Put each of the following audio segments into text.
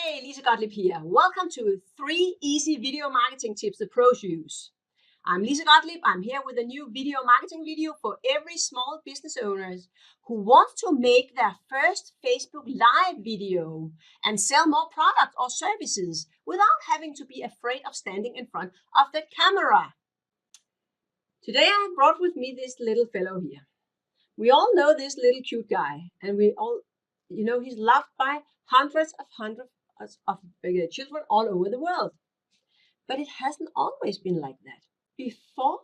Hey, Lise Gottlieb here. Welcome to 3 easy video marketing tips the pros use. I'm Lise Gottlieb. I'm here with a new video marketing video for every small business owners who want to make their first Facebook Live video and sell more products or services without having to be afraid of standing in front of the camera. Today I brought with me this little fellow here. We all know this little cute guy, and we all, he's loved by hundreds of children all over the world. But it hasn't always been like that. Before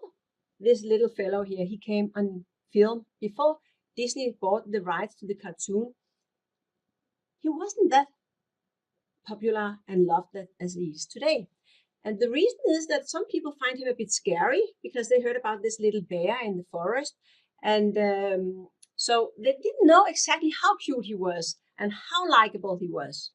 this little fellow here, he came on film, before Disney bought the rights to the cartoon, he wasn't that popular and loved as he is today. And the reason is that some people find him a bit scary because they heard about this little bear in the forest. And so they didn't know exactly how cute he was and how likable he was.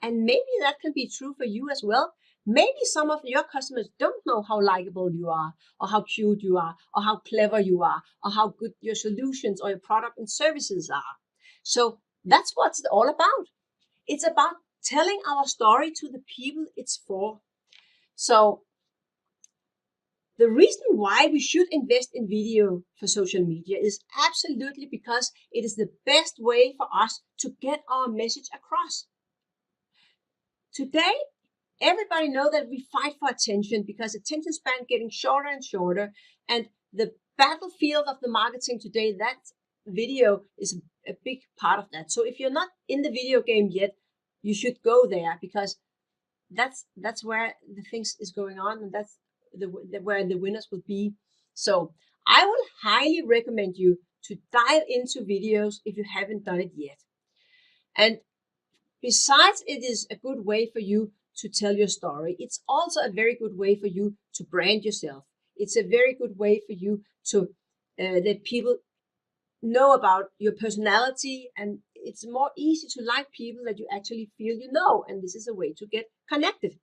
And maybe that can be true for you as well. Maybe some of your customers don't know how likable you are, or how cute you are, or how clever you are, or how good your solutions or your product and services are. So that's what it's all about. It's about telling our story to the people it's for. So the reason why we should invest in video for social media is absolutely because it is the best way for us to get our message across. Today, everybody knows that we fight for attention because attention span getting shorter and shorter, and the battlefield of the marketing today, that video is a big part of that. So if you're not in the video game yet, you should go there because that's where the things is going on, and that's where the winners will be. So I will highly recommend you to dive into videos if you haven't done it yet. And besides, it is a good way for you to tell your story. It's also a very good way for you to brand yourself. It's a very good way for you to let people know about your personality, and it's more easy to like people that you actually feel you know, and this is a way to get connected.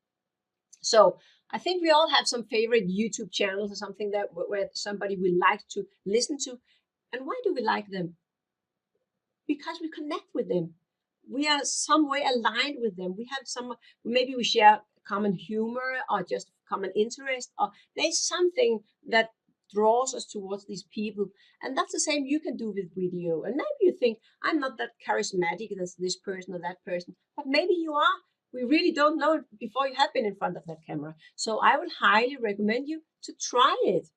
So I think we all have some favorite YouTube channels or something that where somebody we like to listen to. And why do we like them? Because we connect with them. We are some way aligned with them. We have maybe we share common humor or just common interest, or there's something that draws us towards these people. And that's the same you can do with video. And maybe you think, I'm not that charismatic as this person or that person, but maybe you are. We really don't know it before you have been in front of that camera. So I would highly recommend you to try it.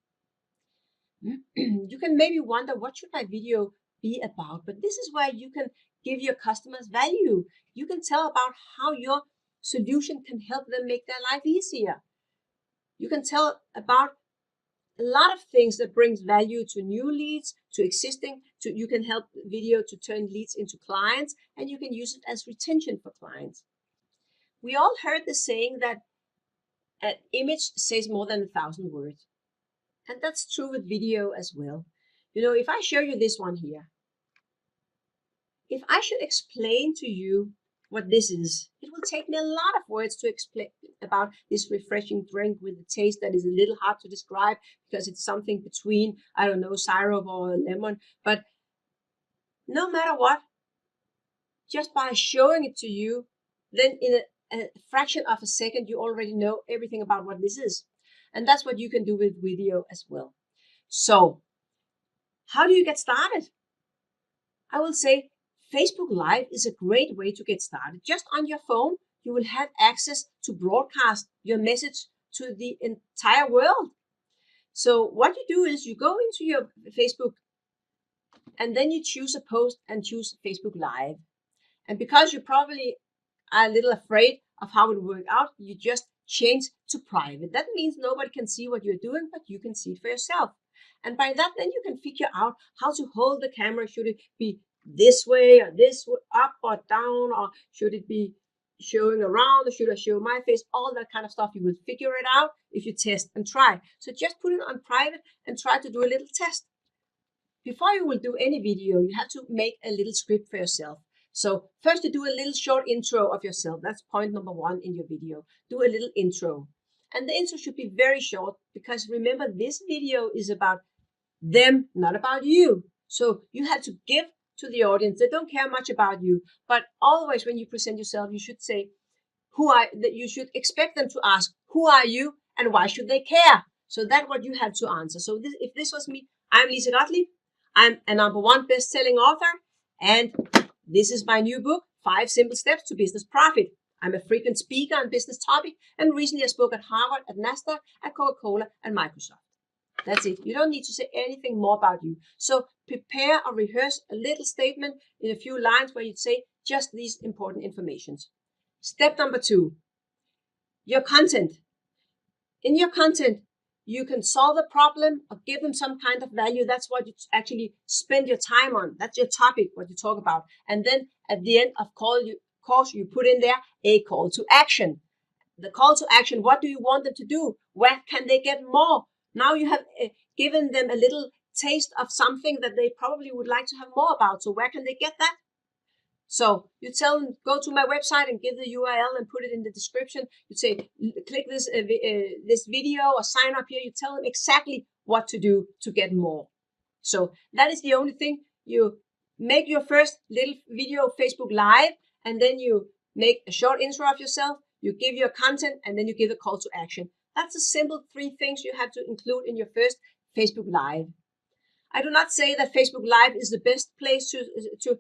You can maybe wonder, what should my video be about? But this is where you can give your customers value. You can tell about how your solution can help them make their life easier. You can tell about a lot of things that brings value to new leads, to existing, you can help video to turn leads into clients, and you can use it as retention for clients. We all heard the saying that an image says more than 1,000 words. And that's true with video as well. If I show you this one here, if I should explain to you what this is, it will take me a lot of words to explain about this refreshing drink with a taste that is a little hard to describe because it's something between, I don't know, syrup or lemon. But no matter what, just by showing it to you, then in a fraction of a second, you already know everything about what this is. And that's what you can do with video as well. So how do you get started? I will say Facebook Live is a great way to get started. Just on your phone, you will have access to broadcast your message to the entire world. So what you do is you go into your Facebook and then you choose a post and choose Facebook Live. And because you probably are a little afraid of how it will work out, you just change to private. That means nobody can see what you're doing, but you can see it for yourself. And by that, then you can figure out how to hold the camera. Should it be this way or this way, up or down, or should it be showing around, or should I show my face? All that kind of stuff. You will figure it out if you test and try. So just put it on private and try to do a little test. Before you will do any video, you have to make a little script for yourself. So first you do a little short intro of yourself. That's point number 1 in your video. Do a little intro. And the intro should be very short because remember, this video is about them, not about you. So you have to give to the audience. They don't care much about you, but always when you present yourself, you should say that you should expect them to ask, who are you and why should they care? So that's what you have to answer. So if this was me, I'm Lise Gottlieb. I'm a #1 best-selling author, and this is my new book, 5 Simple Steps to Business Profit. I'm a frequent speaker on business topics, and recently I spoke at Harvard, at NASDAQ, at Coca-Cola, and Microsoft. That's it. You don't need to say anything more about you. So prepare or rehearse a little statement in a few lines where you'd say just these important informations. Step number 2, your content. In your content, you can solve a problem or give them some kind of value. That's what you actually spend your time on. That's your topic, what you talk about. And then at the end, of course, you put in there a call to action. The call to action, what do you want them to do? Where can they get more? Now you have given them a little taste of something that they probably would like to have more about. So where can they get that? So you tell them, go to my website and give the URL and put it in the description. You say, click this video or sign up here. You tell them exactly what to do to get more. So that is the only thing. You make your first little video Facebook Live, and then you make a short intro of yourself. You give your content, and then you give a call to action. That's a simple 3 things you have to include in your first Facebook Live. I do not say that Facebook Live is the best place to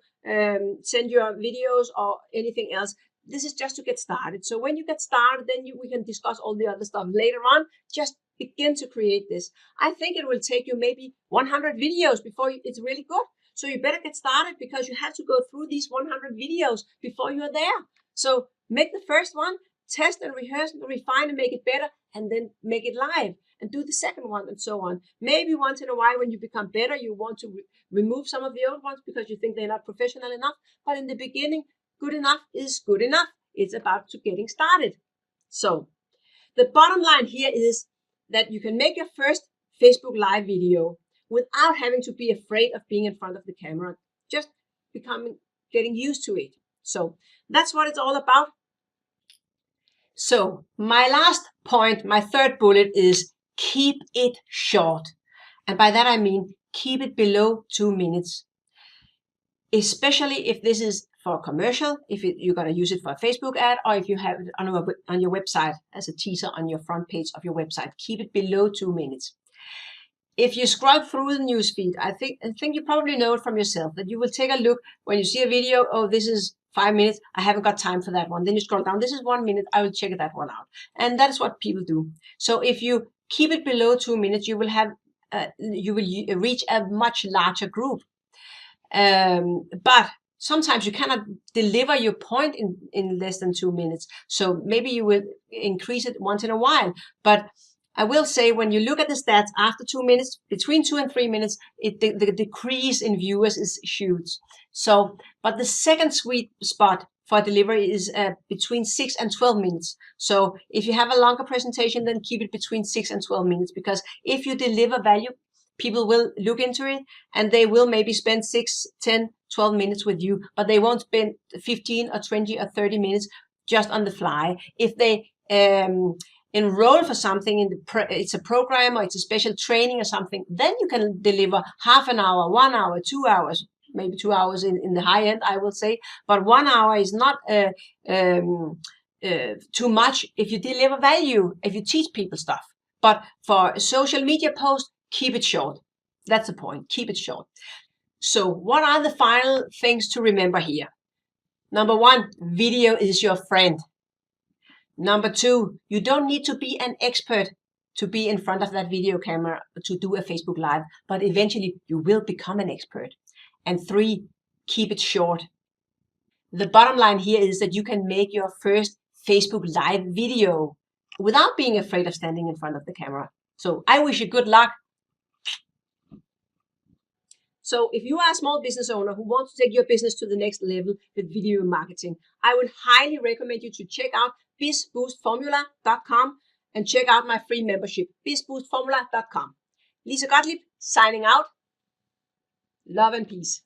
send your videos or anything else. This is just to get started. So when you get started, then we can discuss all the other stuff later on. Just begin to create this. I think it will take you maybe 100 videos before it's really good. So you better get started, because you have to go through these 100 videos before you're there. So make the first one, test and rehearse and refine and make it better, and then make it live. And do the second one, and so on. Maybe once in a while, when you become better, you want to remove some of the old ones because you think they're not professional enough. But in the beginning, good enough is good enough. It's about to getting started. So the bottom line here is that you can make your first Facebook Live video without having to be afraid of being in front of the camera. Just getting used to it. So that's what it's all about. So my last point, my third bullet, is keep it short. And by that I mean keep it below 2 minutes. Especially if this is for a commercial, if you're going to use it for a Facebook ad, or if you have it on your website as a teaser on your front page of your website. Keep it below 2 minutes. If you scroll through the newsfeed, I think you probably know it from yourself, that you will take a look when you see a video. Oh, this is 5 minutes. I haven't got time for that one. Then you scroll down. This is 1 minute. I will check that one out. And that is what people do. So if you keep it below 2 minutes, you will reach a much larger group. But sometimes you cannot deliver your point in less than 2 minutes. So maybe you will increase it once in a while. But I will say, when you look at the stats after 2 minutes, between 2 and 3 minutes, the decrease in viewers is huge. So, but the second sweet spot for delivery is between 6 and 12 minutes. So if you have a longer presentation, then keep it between 6 and 12 minutes, because if you deliver value, people will look into it and they will maybe spend 6, 10, 12 minutes with you, but they won't spend 15 or 20 or 30 minutes just on the fly. If they enroll for something it's a program or it's a special training or something, then you can deliver half an hour, 1 hour, 2 hours, maybe 2 hours in the high end, I will say. But 1 hour is not too much if you deliver value, if you teach people stuff. But for a social media post, keep it short. That's the point. Keep it short. So what are the final things to remember here? Number 1, video is your friend. Number 2, you don't need to be an expert to be in front of that video camera to do a Facebook Live, but eventually you will become an expert. And 3, keep it short. The bottom line here is that you can make your first Facebook Live video without being afraid of standing in front of the camera. So I wish you good luck. So if you are a small business owner who wants to take your business to the next level with video marketing, I would highly recommend you to check out bizboostformula.com and check out my free membership, bizboostformula.com. Lise Gottlieb signing out. Love and peace.